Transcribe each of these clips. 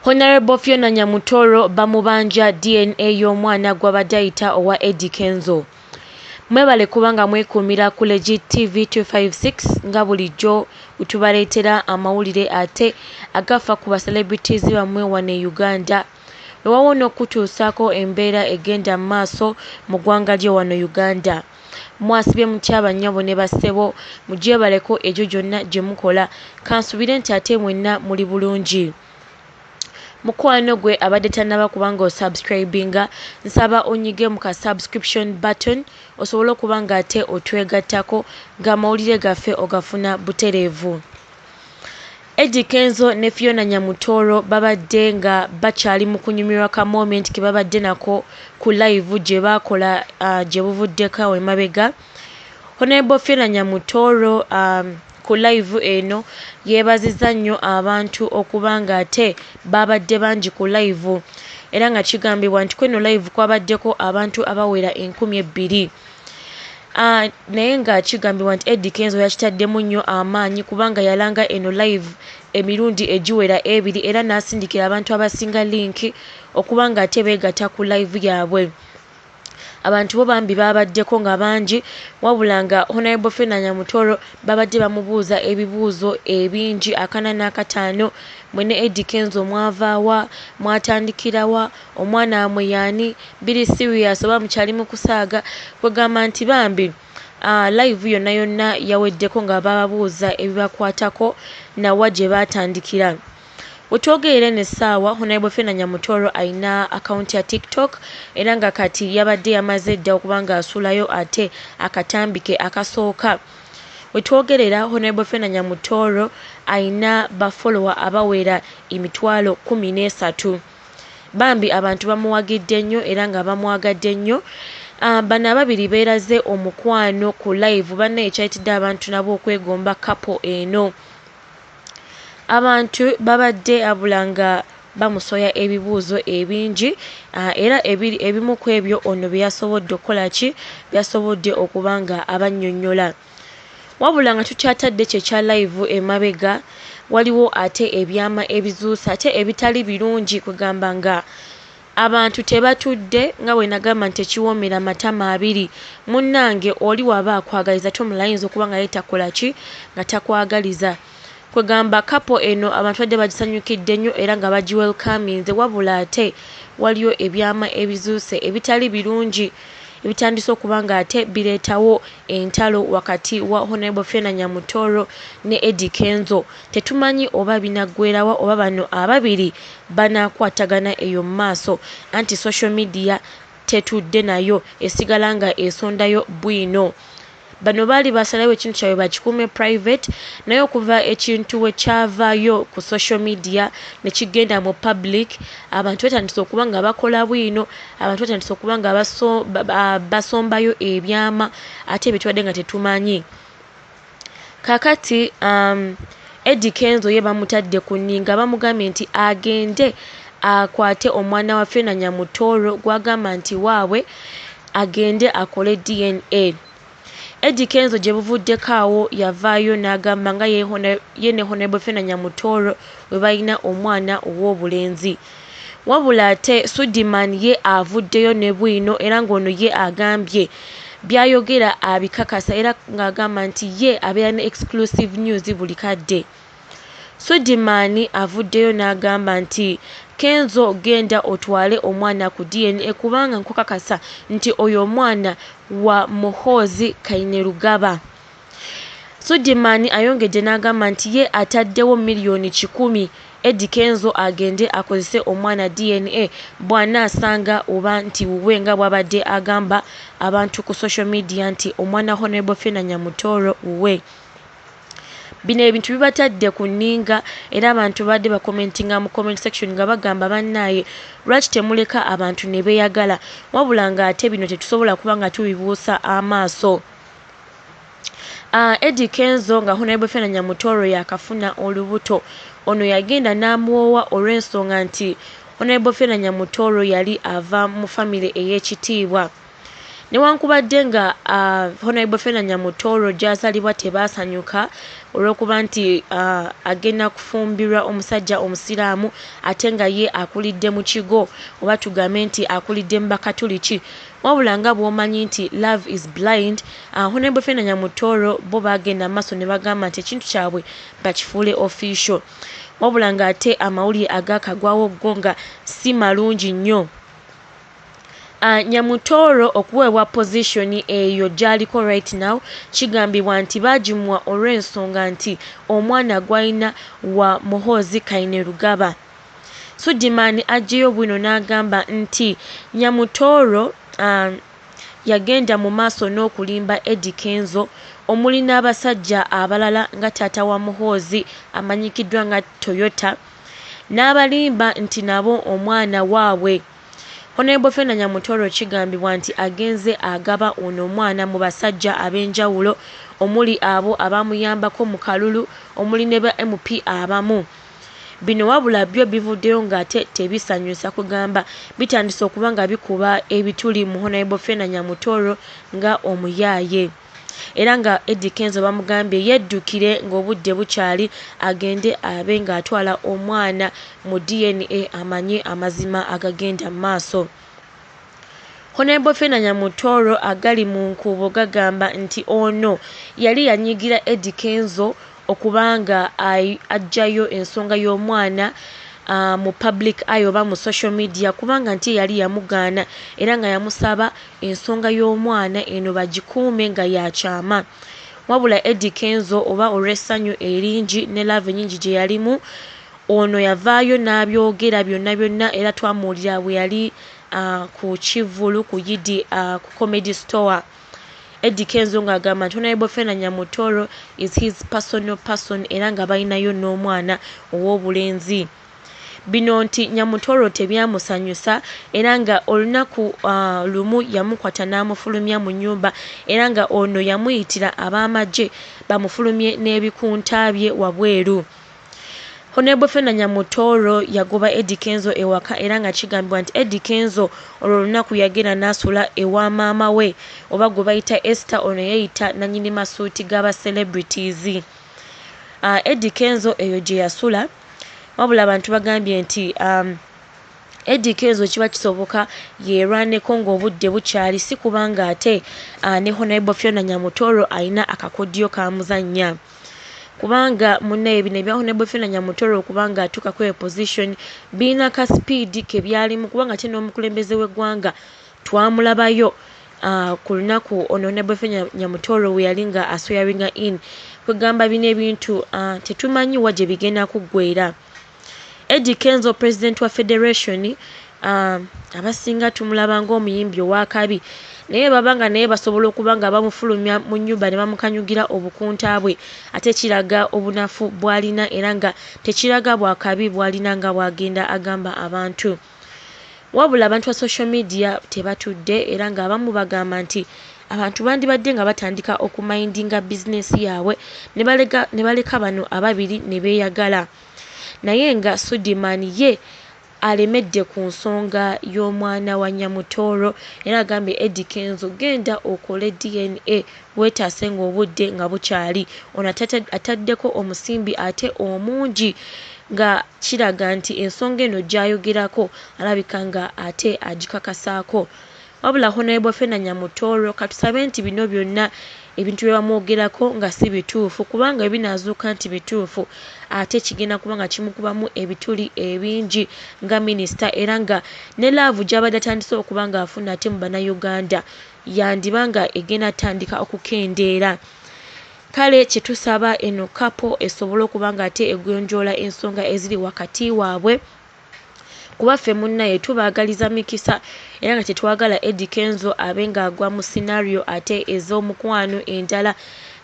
Honorable Fiona Nyamutoro bamubanja DNA y'omwana gw'abadde ayita owa Eddie Kenzo. Mwebale kubanga mwekuumira ku Legit TV 256 nga bulijjo utubaleetera amawulire ate agafa ku celebrities bamwe wano e Uganda. Wewawona okutuusaako embeera egenda mu maaso mu ggwanga lyo wano Uganda. Mwasibye mutyaba nnyabo ne bassebo mugyebaleko egyo gyonna gye mukola. Kansubire nti ate mwenna muli bulungi. Mukwano gwe abadde tannaba kubanga osubscribinga nsaba onyige mu ka subscription button osobola okuba nga ate otwegattako ng'amawulire gaffe ogafuna butereevu. Eddie Kenzo ne Fiona Nyamutoro babadde nga bakyali mu kunyumirwa ka moment ke babadde nako ku live gye baakola gye buvuddeko emabega. Honorable Fiona Nyamutoro ku live eno yeebazizza nnyo abantu okuba nga ate babadde bangi ku live era nga kigambibwa nti kweno live kwabaddeko abantu abawera 2,000. Naye nga kigambibwa nti Eddie Kenzo yakitaddemu nnyo amaanyi kubanga yalanga eno live emirundi egiwera 2 era n'asindikira abantu abasinga link okuba nga ate beegatta ku live yaabwe. Abantu bo bambi babaddeko nga bangi wabula nga Honorable Fiona Nyamutoro babadde bamubuuza ebibuuzo ebingi 4 mwene Eddie Kenzo mwavaawa mwatandikirawa omwana amwe yaani biri serious oba mukyali mu kusaaga kwegamba nti bambi live yonna yonna yaweddeko nga bababuuza ebibakwatako nawa gye baatandikira. Wetwogerera n'essaawa Honorable Fiona Nyamutoro ayina account ya TikTok era nga kati yabadde yamaze dda okuba nga asuulayo ate akatambike akasooka. Wetwogerera Honorable Fiona Nyamutoro ayina bafollower abawera 13,000. Bambi abantu bamuwagidde nnyo era nga bamwagadde nnyo. Bano ababiri beeraze omukwano ku live bannaye kyayitidde abantu nabo okwegomba couple eno. Abantu babadde abulanga bamusoya ebibuuzo ebingi era ebimu ku ebyo ono byasobodde okukola ki byasobodde okuba nga abannyonnyola. Wabula nga tukyatadde kye kya live emabega waliwo ate ebyama ebizuusa ate ebitali birungi kugamba nga abantu tebatudde nga bwe nagamba nti tekiwoomera matama 2. Munnange oli waba akwagaliza tomulayinza okuba nga yetakola ki nga takwagaliza. Kwegamba couple eno abantu badde bagisanyukidde nnyo era nga bagiwelcaminze wabula ate waliyo ebyama ebizuuse ebitali birungi ebitandise okuba nga ate bireetawo entalo wakati wa Honorable Fiona Nyamutoro ne Eddie Kenzo. Tetumanyi oba binaggweerawa oba bano ababiri banaakwatagana eyo mu maaso anti social media tetudde nayo esigala nga esondayo bwino. Bano baali basalawo ekintu kyabwe bakikuume private naye okuva ekintu we kyavaayo ku social media ne kigenda mu public abantu batandise okuba nga bakola bwino abantu batandise okuba nga basombayo ebyama ate ebitwadde nga tetumanyi. Kakati Eddie Kenzo ye bamutadde ku nninga bamugambye nti agende akwate omwana wa Fiona Nyamutoro gwagamba nti waabwe agende akole DNA. Eddie Kenzo gye buvuddeko awo yavaayo n'agamba nga ye ne Honorable Fiona Nyamutoro we balina omwana ow'obulenzi. Wabula ate Sudiman ye avuddeyo ne bwino era ng'ono ye agambye byayogera abikakasa era ng'agamba nti ye abeera ne exclusive news buli kadde. Sudiman avuddeyo n'agamba nti Kenzo genda otwale omwana ku DNA kubanga nkukakasa nti oyo omwana wa Muhoozi Kainerugaba. Sudiman ayongedde n'agamba nti ye ataddewo $1,000,000 Eddie Kenzo agende akozese omwana DNA bw'anaasanga oba nti wuwe nga bw'abadde agamba abantu ku social media nti omwana Honorable Fiona Nyamutoro wuwe. Bino ebintu bibatadde ku nninga era abantu badde bakomentinga mu comment section nga bagamba bannaaye lwaki temuleka abantu ne beeyagala wabula nga ate bino tetusobola kuba nga tubibuusa amaaso. Eddie Kenzo nga Honorable Fiona Nyamutoro yakafuna olubuto ono yagenda n'amuwoowa olw'ensonga nti Honorable Fiona Nyamutoro yali ava mu family ey'ekitiibwa. Newankubadde nga Honorable Fiona Nyamutoro gy'azaalibwa tebaasanyuka olw'okuba nti agenda kufumbirwa omusajja omusiraamu ate nga ye akulidde mu kigo oba tugambe nti akulidde mu bakatuliki. Wabula nga bw'omanyi nti love is blind, Honorable Ffenna Nyamutoro bo bagenda maaso ne bagamba nti ekintu kyabwe bakifuule official. Wabula ng'ate amawulire agakagwawo go nga si malungi nnyo. Nyamutoro okuweebwa position eyo gy'aliko right now kigambibwa nti baagimuwa olw'ensonga nti omwana gw'alina wa Muhoozi Kainerugaba. Sudiman aggyeyo bwino n'agamba nti Nyamutoro yagenda mu maaso n'okulimba Eddie Kenzo omuli n'abasajja abalala nga taata wa Muhoozi amanyikiddwa nga Toyota, n'abalimba nti nabo omwana waabwe. Honorable Ffenna Nyamutoro kigambibwa nti agenze agaba ono omwana mu basajja ab'enjawulo omuli abo abamuyambako mu kalulu omuli ne ba MP abamu. Bino wabula byo bivuddeyo ng'ate tebisanyusa kugamba bitandise okuba nga bikuba ebituli mu Honorable Ffenna Nyamutoro nga omuyaaye. Era nga Eddie Kenzo bamugambye yeddukire ng'obudde bukyali agende abe ng'atwala omwana mu DNA amanye amazima agagenda mu maaso. Honorable Ffenna Nyamutoro agali mu nkubo gagamba nti ono yali yanyigira Eddie Kenzo okubanga ajjayo ensonga y'omwana mu public eye oba mu social media kubanga nti yali yamugaana era nga yamusaba ensonga y'omwana eno bagikuume nga yakyama. Wabula Eddie Kenzo oba olw'essanyu eringi ne love nyingi gye yalimu ono yavaayo n'abyogera byonna era twamuwulira bwe yali ku Kivulu ku Yidi ku Comedy Store. Eddie Kenzo ng'agamba nti Honorable Ffenna Nyamutoro is his personal person era nga balinayo n'omwana ow'obulenzi. Bino nti Nyamutoro tebyamusanyusa era nga olunaku lumu yamukwata n'amufulumya mu nnyumba era nga ono yamuyitira ab'amagye bamufulumye n'ebikunta bye wabweru. Honorable Ffenna Nyamutoro yagoba Eddie Kenzo ewaka era nga kigambibwa nti Eddie Kenzo olwo olunaku yagenda n'asula ewa maama we oba gwe bayita Esther, ono yeyita nannyini masuuti g'aba celebrities. Eddie Kenzo eyo gye yasula wabula abantu bagambye nti Eddie Kenzo kiba kisoboka yeerwaneko ng'obudde bukyali si kubanga ate ne Honorable Ffenna Nyamutoro alina akakodyo kamuzannya. Kubanga munnaye bino ebya Honorable Ffenna Nyamutoro okubanga atuuka ku position biina ka speed ke byalimu kubanga ate n'omukulembeze w'eggwanga twamulabayo ku lunaku ono Honorable Ffenna Nyamutoro we yali nga aswearinga in kwegamba bino ebintu tetumanyi wa gye bigenda kuggweera. Eddie Kenzo president wa federation abasinga tumulaba ng'omuyimbi ow'akabi naye babanga naye basobola okuba nga bamufulumya mu nnyumba ne bamukanyugira obukunta bwe ate kiraga obunafu bw'alina era nga tekiraga bwakabi bw'alina nga bw'agenda agamba abantu. Wabula abantu ba social media tebatudde era nga abamu bagamba nti abantu bandibadde nga batandika okumindinga bizinesi yaabwe ne baleka bano ababiri ne beeyagala. Naye nga Sudiman ye alemedde ku nsonga y'omwana wa Nyamutoro era agambye Eddie Kenzo genda okole DNA weetaase ng'obudde nga bukyali. Ono ataddeko omusimbi ate omungi nga kiraga nti ensonga eno gy'ayogerako alabika nga ate agikakasaako. Wabula Honorable Ffenna Nyamutoro katusabe nti bino byonna ebintu bye bamwogerako nga si bituufu kubanga binaazuuka nti bituufu ate kigenda kuba nga kimukubamu ebituli ebingi nga minisita era nga ne laavu gy'abadde atandise okuba nga afuna ate mu bannayuganda yandiba nga egenda atandika okukendeera. Kale kye tusaba eno kapo esobole okuba nga ate egonjoola ensonga eziri wakati waabwe kuba ffe munnaye tubaagaliza mikisa era nga tetwagala Eddie Kenzo abe ng'agwa mu scenario ate ez'omukwano endala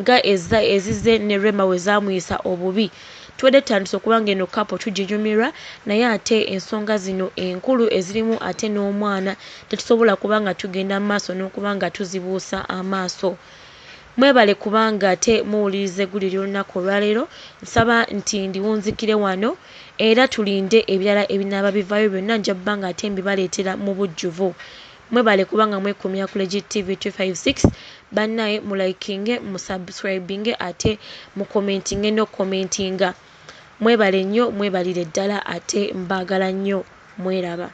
nga ezize ne Rema we zaamuyisa obubi. Tuwedde tutandise okuba nga eno kapo tuginyumirwa naye ate ensonga zino enkulu ezirimu ate n'omwana tetusobola kuba nga tugenda mu maaso n'okuba nga tuzibuusa amaaso. Mwebale kubanga ate muwuliriza eggulire olunaku olwaleero. Nsaba nti ndiwunzikire wano era tulinde ebirala ebinaaba bivaayo byonna nja bba nga ate mbibaleetera mu bujjuvu. mwebale kubanga mwekumya ku Legit TV 256 bannaye mu likinge mu subscribing ate mu commenting no commentinga mwebale nnyo mwebalire ddala ate mbagala nnyo mweraba